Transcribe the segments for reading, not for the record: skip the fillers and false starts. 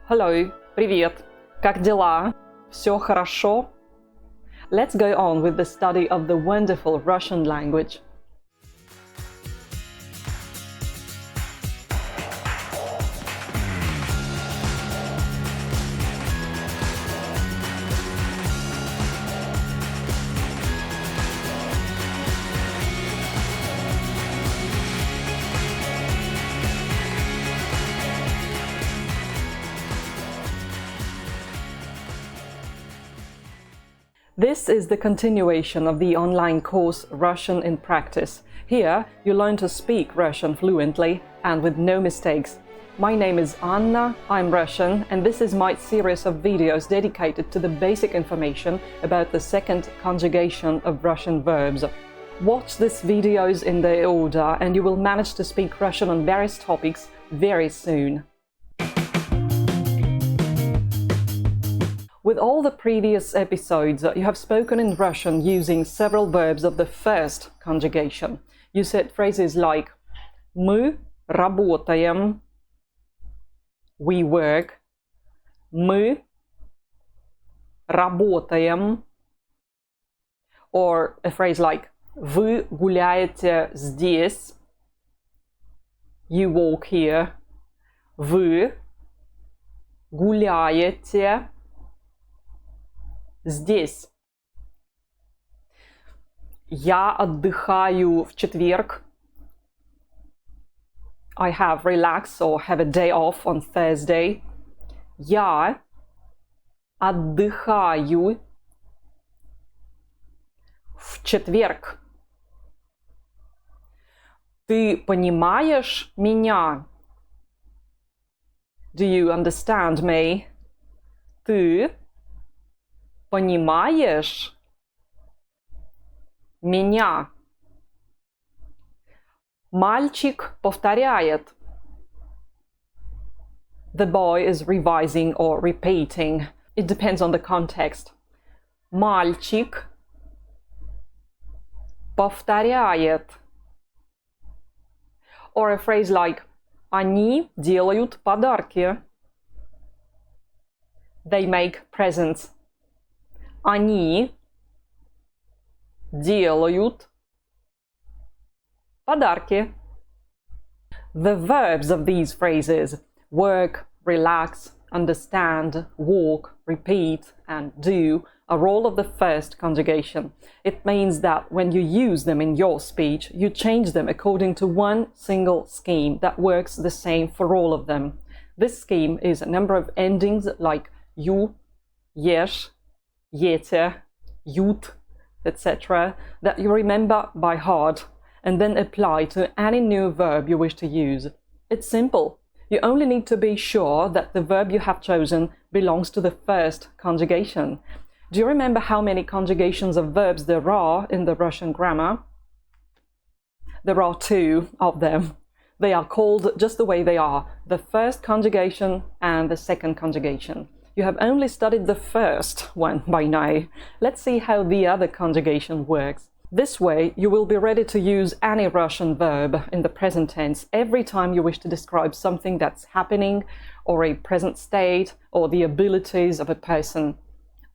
Hello, привет. Как дела? Все хорошо? Let's go on with the study of the wonderful Russian language. This is the continuation of the online course Russian in Practice. Here, you learn to speak Russian fluently and with no mistakes. My name is Anna, I'm Russian, and this is my series of videos dedicated to the basic information about the second conjugation of Russian verbs. Watch these videos in their order and you will manage to speak Russian on various topics very soon. With all the previous episodes, you have spoken in Russian using several verbs of the first conjugation. You said phrases like мы работаем, we work, мы работаем, or a phrase like вы гуляете здесь, you walk here, вы гуляете здесь. Я отдыхаю в четверг. I have relaxed or have a day off on Thursday. Я отдыхаю в четверг. Ты понимаешь меня? Do you understand me? Ты понимаешь меня? Мальчик повторяет. The boy is revising or repeating. It depends on the context. Мальчик повторяет. Or a phrase like они делают подарки. They make presents. Они делают подарки. The verbs of these phrases work, relax, understand, walk, repeat, and do are all of the first conjugation. It means that when you use them in your speech, you change them according to one single scheme that works the same for all of them. This scheme is a number of endings like you, ешь, ете, ют, etc. that you remember by heart and then apply to any new verb you wish to use. It's simple. You only need to be sure that the verb you have chosen belongs to the first conjugation. Do you remember how many conjugations of verbs there are in the Russian grammar? There are two of them. They are called just the way they are, the first conjugation and the second conjugation. You have only studied the first one by now. Let's see how the other conjugation works. This way, you will be ready to use any Russian verb in the present tense every time you wish to describe something that's happening, or a present state, or the abilities of a person.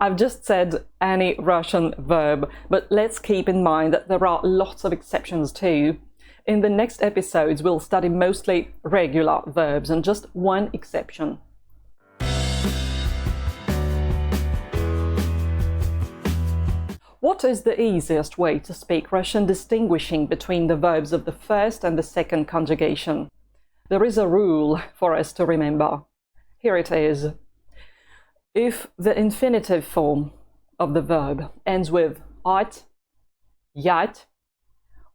I've just said any Russian verb, but let's keep in mind that there are lots of exceptions too. In the next episodes, we'll study mostly regular verbs and just one exception. What is the easiest way to speak Russian distinguishing between the verbs of the first and the second conjugation? There is a rule for us to remember. Here it is. If the infinitive form of the verb ends with at, yat,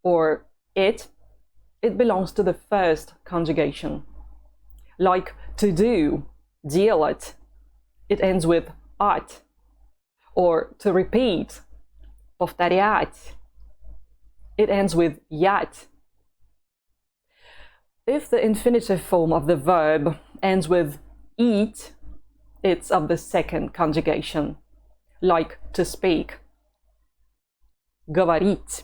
or it belongs to the first conjugation. Like to do, делать, it ends with at. Or to repeat, повторять, it ends with ят. If the infinitive form of the verb ends with eat, it's of the second conjugation, like to speak, говорить.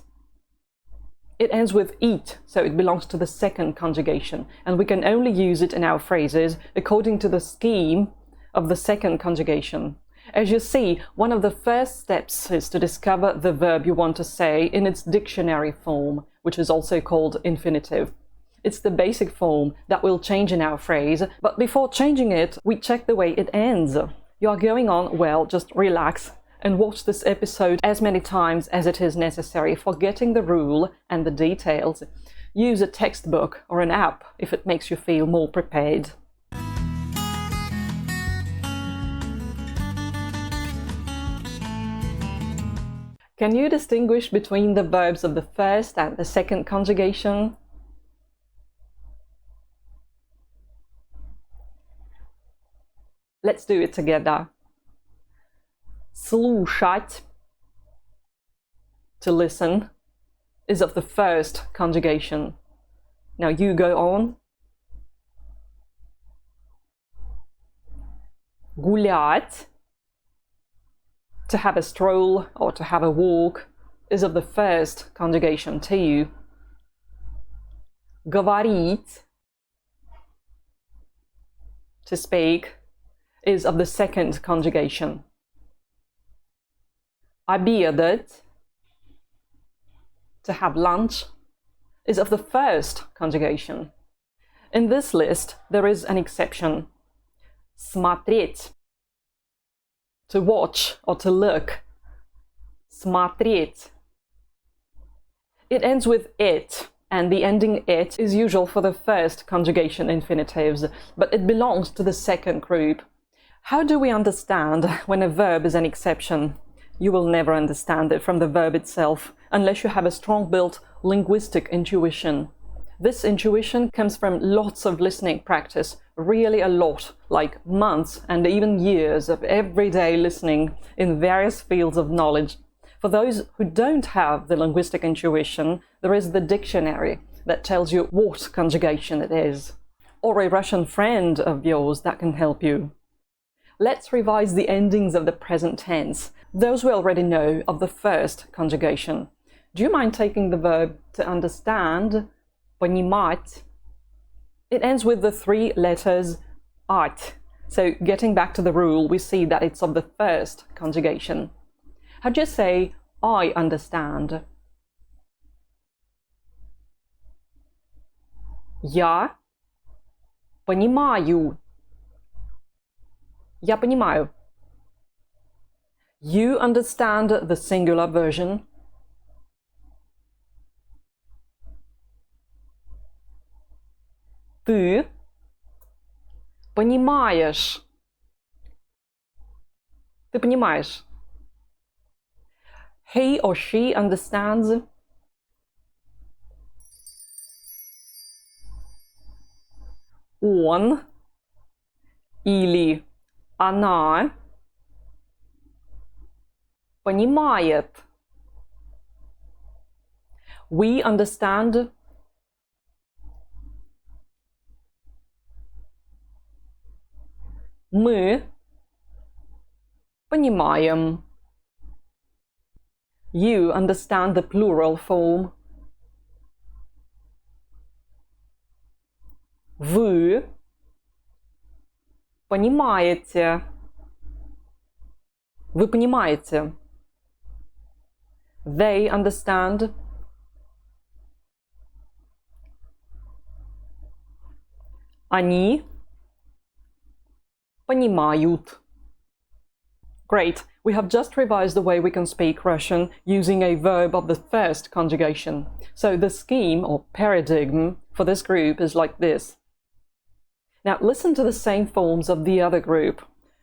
It ends with eat, so it belongs to the second conjugation, and we can only use it in our phrases according to the scheme of the second conjugation. As you see, one of the first steps is to discover the verb you want to say in its dictionary form, which is also called infinitive. It's the basic form that will change in our phrase, but before changing it, we check the way it ends. You are going on well, just relax and watch this episode as many times as it is necessary, forgetting the rule and the details. Use a textbook or an app if it makes you feel more prepared. Can you distinguish between the verbs of the first and the second conjugation? Let's do it together. Слушать, to listen, is of the first conjugation. Now you go on. Гулять, to have a stroll or to have a walk, is of the first conjugation too. Говорить, to speak, is of the second conjugation. Обедать, to have lunch, is of the first conjugation. In this list, there is an exception. Смотреть, to watch or to look. Смотреть. It ends with it, and the ending it is usual for the first conjugation infinitives, but it belongs to the second group. How do we understand when a verb is an exception? You will never understand it from the verb itself unless you have a strong-built linguistic intuition. This intuition comes from lots of listening practice, really a lot, like months and even years of everyday listening in various fields of knowledge. For those who don't have the linguistic intuition, there is the dictionary that tells you what conjugation it is, or a Russian friend of yours that can help you. Let's revise the endings of the present tense, those we already know of the first conjugation. Do you mind taking the verb to understand, понимать? It ends with the three letters at. So getting back to the rule, we see that it's of the first conjugation. How do you say, I understand? Я понимаю. Я понимаю. You understand the singular version. Ты понимаешь. Ты понимаешь. He or she understands. Он или она понимает. We understand. Мы понимаем. You understand the plural form. Вы понимаете. Вы понимаете. They understand. Они понимают. Great, we have just revised the way we can speak Russian using a verb of the first conjugation. So the scheme or paradigm for this group is like this. Now listen to the same forms of the other group.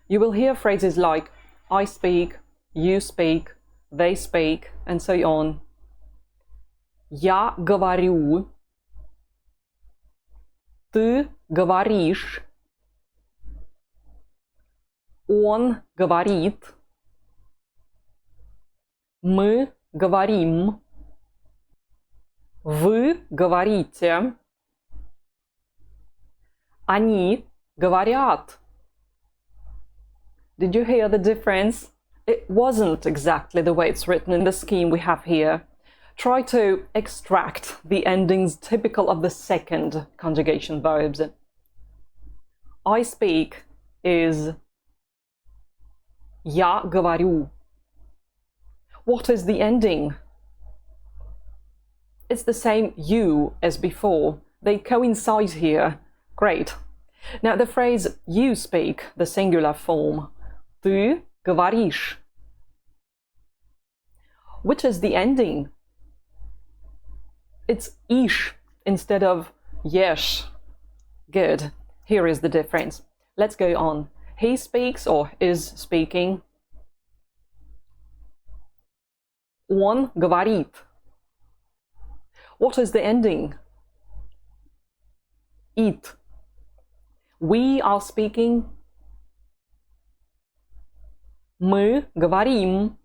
You will hear phrases like I speak, you speak, they speak, and so on. Я говорю. Ты говоришь. Он говорит. Мы говорим. Вы говорите. Они говорят. Did you hear the difference? It wasn't exactly the way it's written in the scheme we have here. Try to extract the endings typical of the second conjugation verbs. I speak is Я говорю. What is the ending? It's the same you as before. They coincide here. Great. Now the phrase you speak, the singular form. Ты говоришь. Which is the ending? It's ish instead of yes. Good. Here is the difference. Let's go on. He speaks or is speaking. Он говорит. What is the ending? It. We are speaking. Мы говорим.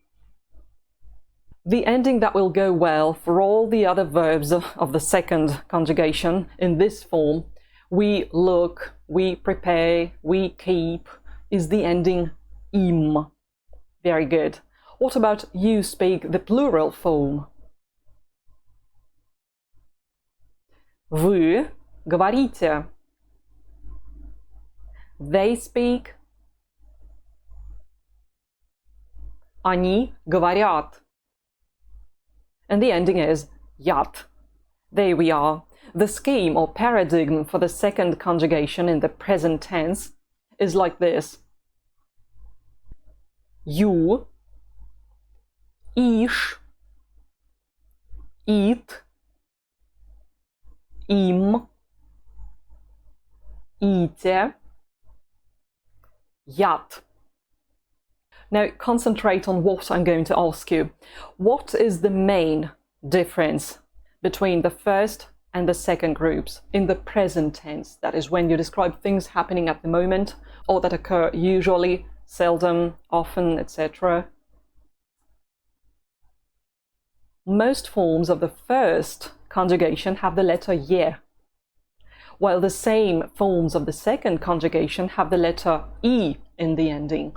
The ending that will go well for all the other verbs of the second conjugation in this form, we look, we prepare, we keep, is the ending im. Very good. What about you speak, the plural form? Вы говорите. They speak. Они говорят. And the ending is ят. There we are. The scheme or paradigm for the second conjugation in the present tense is like this. You, иш, ит, им, ите, ят. Now concentrate on what I'm going to ask you. What is the main difference between the first and the second groups in the present tense? That is when you describe things happening at the moment or that occur usually, seldom, often, etc. Most forms of the first conjugation have the letter ye, while the same forms of the second conjugation have the letter I in the ending.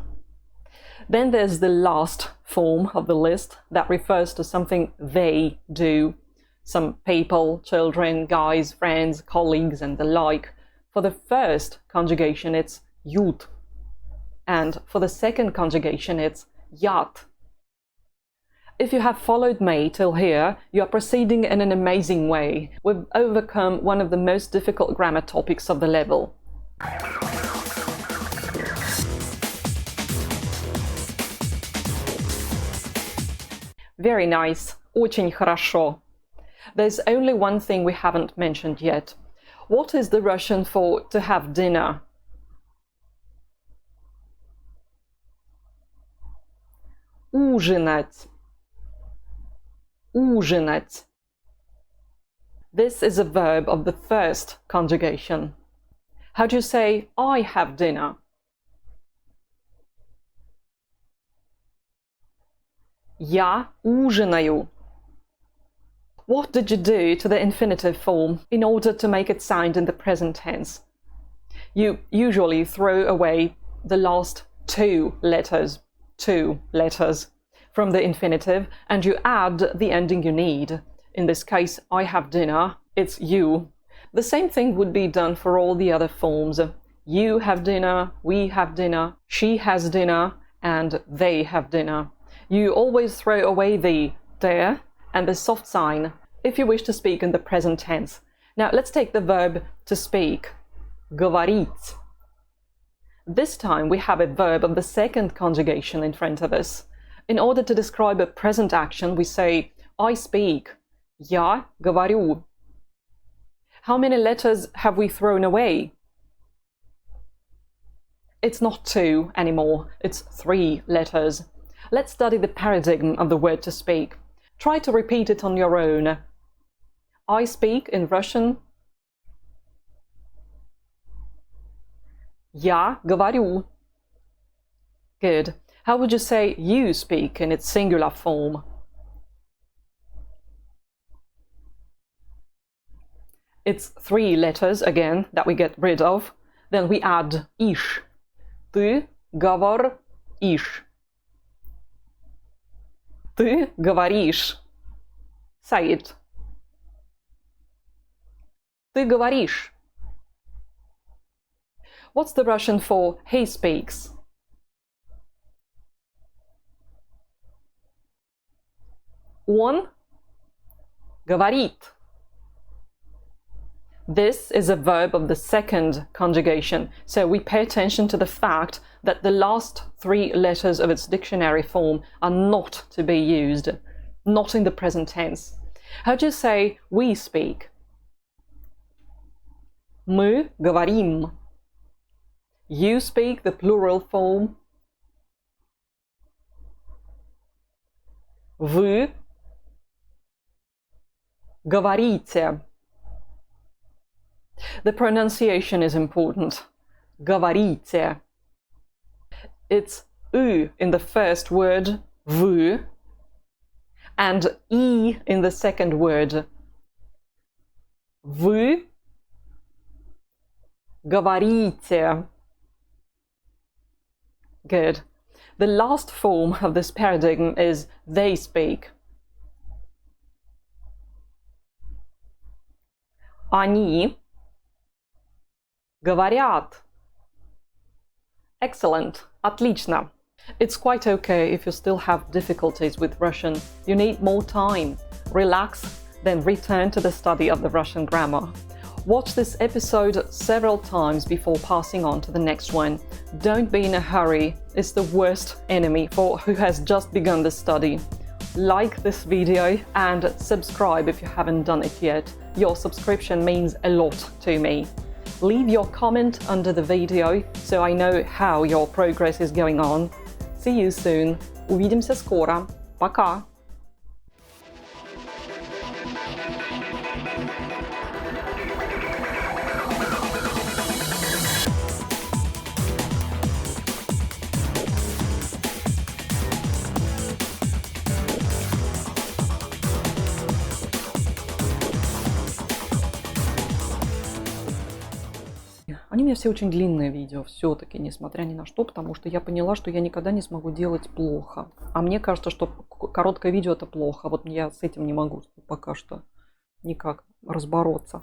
Then there's the last form of the list that refers to something they do. Some people, children, guys, friends, colleagues, and the like. For the first conjugation, it's jut. And for the second conjugation, it's jat. If you have followed me till here, you are proceeding in an amazing way. We've overcome one of the most difficult grammar topics of the level. Very nice. Очень хорошо. There's only one thing we haven't mentioned yet. What is the Russian for to have dinner? Ужинать. Ужинать. This is a verb of the first conjugation. How do you say, I have dinner? Я ужинаю. What did you do to the infinitive form in order to make it sound in the present tense? You usually throw away the last two letters from the infinitive, and you add the ending you need. In this case, I have dinner, it's you. The same thing would be done for all the other forms. You have dinner, we have dinner, she has dinner, and they have dinner. You always throw away the der and the soft sign if you wish to speak in the present tense. Now let's take the verb to speak. Говорить. This time we have a verb of the second conjugation in front of us. In order to describe a present action, we say I speak. Я говорю. How many letters have we thrown away? It's not 2 anymore, it's 3 letters. Let's study the paradigm of the word to speak. Try to repeat it on your own. I speak in Russian. Я говорю. Good. How would you say you speak in its singular form? It's 3 letters again that we get rid of. Then we add ish. Ты говоришь. Ты говоришь. Say it. Ты говоришь. What's the Russian for he speaks? Он говорит. This is a verb of the second conjugation, so we pay attention to the fact that the last 3 letters of its dictionary form are not to be used, not in the present tense. How do you say we speak? Мы говорим. You speak, the plural form. Вы говорите. The pronunciation is important. Говорите. It's U in the first word, вы, and E in the second word. Вы говорите. Good. The last form of this paradigm is they speak. Они говорят. Excellent. Отлично. It's quite okay if you still have difficulties with Russian. You need more time. Relax, then return to the study of the Russian grammar. Watch this episode several times before passing on to the next one. Don't be in a hurry. It's the worst enemy for who has just begun the study. Like this video and subscribe if you haven't done it yet. Your subscription means a lot to me. Leave your comment under the video so I know how your progress is going on. See you soon. Увидимся скоро. Пока. Они у меня все очень длинные видео, все-таки, несмотря ни на что, потому что я поняла, что я никогда не смогу делать плохо. А мне кажется, что короткое видео это плохо. Вот я с этим не могу пока что никак разбороться.